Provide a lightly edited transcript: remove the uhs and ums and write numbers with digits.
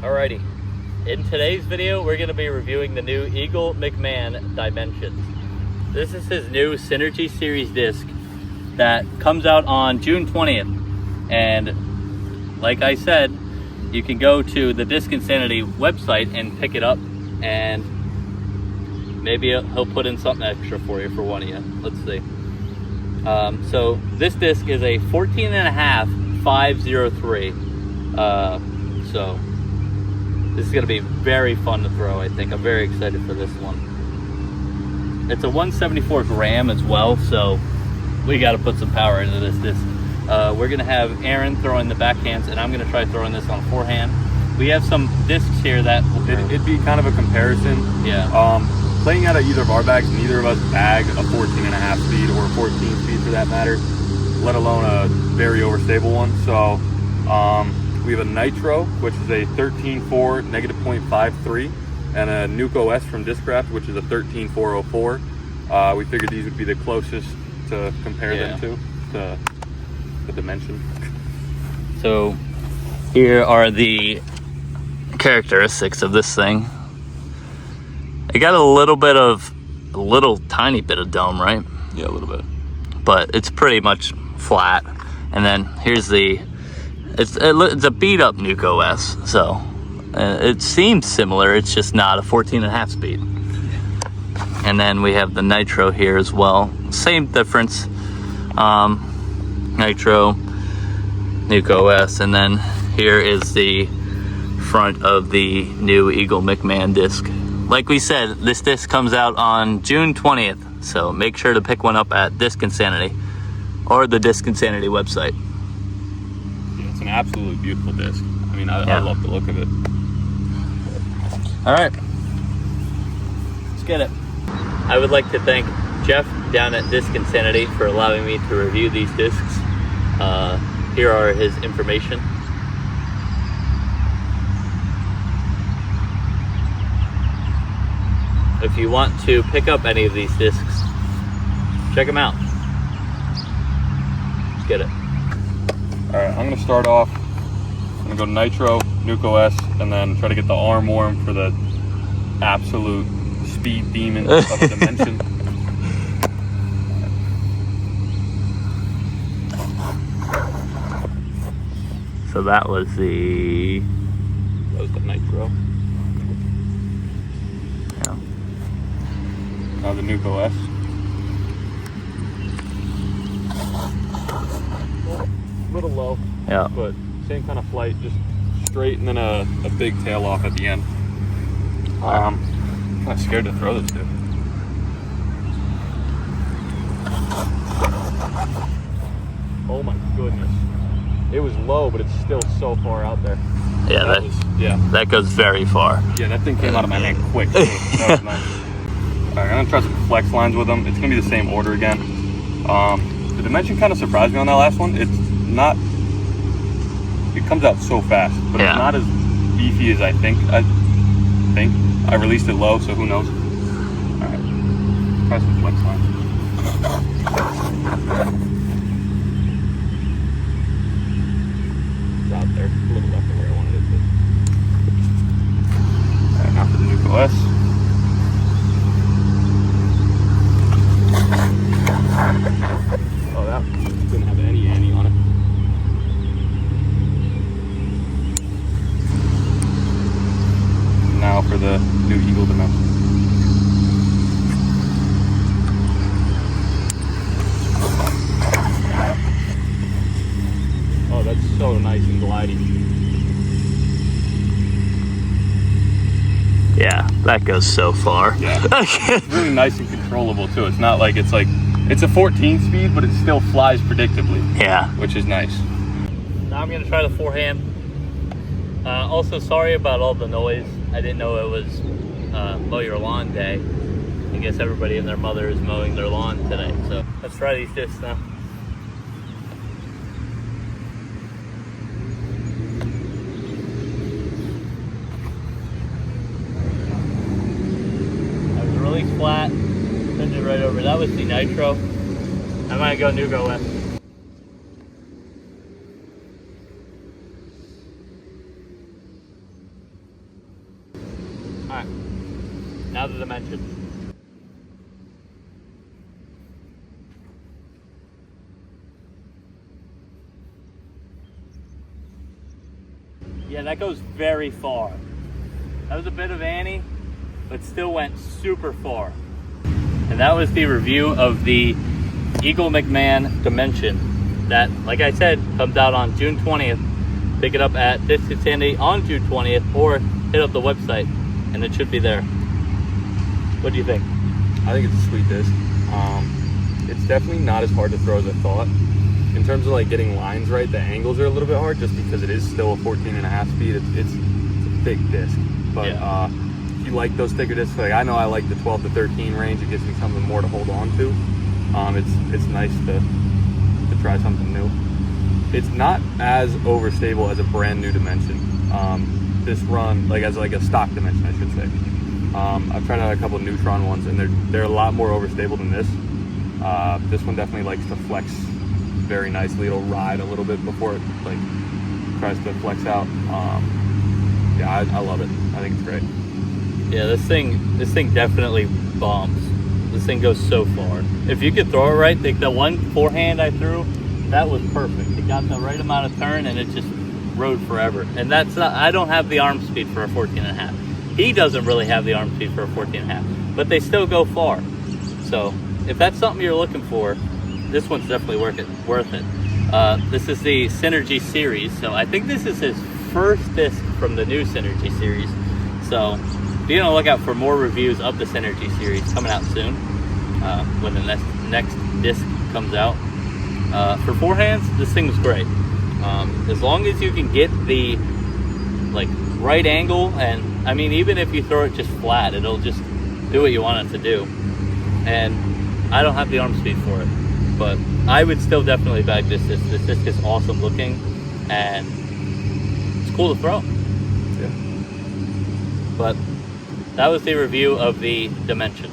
Alrighty, in today's video we're going to be reviewing the new Eagle Mcmahon Dimension. This is his new Synergy Series disc that comes out on June 20th, and like I said, you can go to the Disc Insanity website and pick it up, and maybe he'll put in something extra for you for one of you. Let's see. So this disc is a 14.5 503. So this is going to be very fun to throw, I think. I'm very excited for this one. It's a 174 gram as well, so we got to put some power into this disc. We're going to have Aaron throwing the backhands, and I'm going to try throwing this on forehand. We have some discs here that... It'd be kind of a comparison. Yeah. Playing out of either of our bags, neither of us bag a 14.5 speed or a 14 speed for that matter, let alone a very overstable one. So we have a Nitro, which is a 13.4 negative 0.53, and a Nuke OS from Discraft, which is a 13.404. We figured these would be the closest to compare them to the Dimension. So here are the characteristics of this thing. It got a little tiny bit of dome, right? Yeah, a little bit. But it's pretty much flat. And then here's it's a beat up Nuke OS, so it seems similar. It's just not a 14.5 speed. And then we have the Nitro here as well. Same difference. Nitro, Nuke OS, and then here is the front of the new Eagle Mcmahon disc. Like we said, this disc comes out on June 20th, so make sure to pick one up at Disc Insanity or the Disc Insanity website. Yeah, it's an absolutely beautiful disc. I mean, I love the look of it. All right, let's get it. I would like to thank Jeff down at Disc Insanity for allowing me to review these discs. Here are his information. If you want to pick up any of these discs, check them out. Let's get it. All right, I'm gonna start off. I'm gonna go Nitro, Nuke OS, and then try to get the arm warm for the absolute speed demon of the Dimension. So that was the Nitro. Yeah. Now the Nuke OS. A little low. Yeah. But same kind of flight, just straight and then a big tail off at the end. I'm kind of scared to throw this dude. Oh my goodness. It was low, but it's still so far out there. Yeah, that goes very far. Yeah, that thing came out of my hand quick. That was nice. All right, I'm gonna try some flex lines with them. It's gonna be the same order again. The Dimension kind of surprised me on that last one. It's not. It comes out so fast, but it's not as beefy as I think. I released it low, so who knows? All right, try some flex lines. Out there, a little left of where I wanted it to. Alright, now for the Nuke OS. Oh, that didn't have any Annie on it. Now for the new Eagle Dimension. Oh, that's so nice and glidey. Yeah, that goes so far. Yeah. It's really nice and controllable too. It's not like it's a 14 speed, but it still flies predictably. Yeah. Which is nice. Now I'm gonna try the forehand. Also, sorry about all the noise. I didn't know it was mow your lawn day. I guess everybody and their mother is mowing their lawn today. So let's try these discs now. Flat, send it right over. That was the Nitro. I might go Nuke OS. right, now the Dimension. Yeah, that goes very far. That was a bit of Annie, but still went super far. And that was the review of the Eagle Mcmahon Dimension that, like I said, comes out on June 20th. Pick it up at Disc Insanity on June 20th, or hit up the website and it should be there. What do you think? I think it's a sweet disc. It's definitely not as hard to throw as I thought. In terms of like getting lines right, the angles are a little bit hard just because it is still a 14.5 speed. It's a big disc. But Yeah. if you like those thicker discs, like I know I like the 12 to 13 range. It gives me something more to hold on to. It's nice to try something new. It's not as overstable as a brand new Dimension. This run, like as like a stock Dimension, I should say. I've tried out a couple of Neutron ones, and they're a lot more overstable than this. This one definitely likes to flex very nicely. It'll ride a little bit before it like tries to flex out. Yeah, I love it. I think it's great. Yeah, this thing definitely bombs. This thing goes so far. If you could throw it right, like the one forehand I threw, that was perfect. It got the right amount of turn and it just rode forever. And that's not, I don't have the arm speed for a 14.5. He doesn't really have the arm speed for a 14.5, but they still go far. So if that's something you're looking for, this one's definitely worth it. This is the Synergy series, so I think this is his first disc from the new Synergy series. So be on the lookout for more reviews of the Synergy series coming out soon, when the next disc comes out. For forehands, this thing was great. As long as you can get the like right angle, and I mean, even if you throw it just flat, it'll just do what you want it to do. And I don't have the arm speed for it, but I would still definitely bag this disc. This disc is awesome looking, and it's cool to throw. Yeah. But that was the review of the Dimension.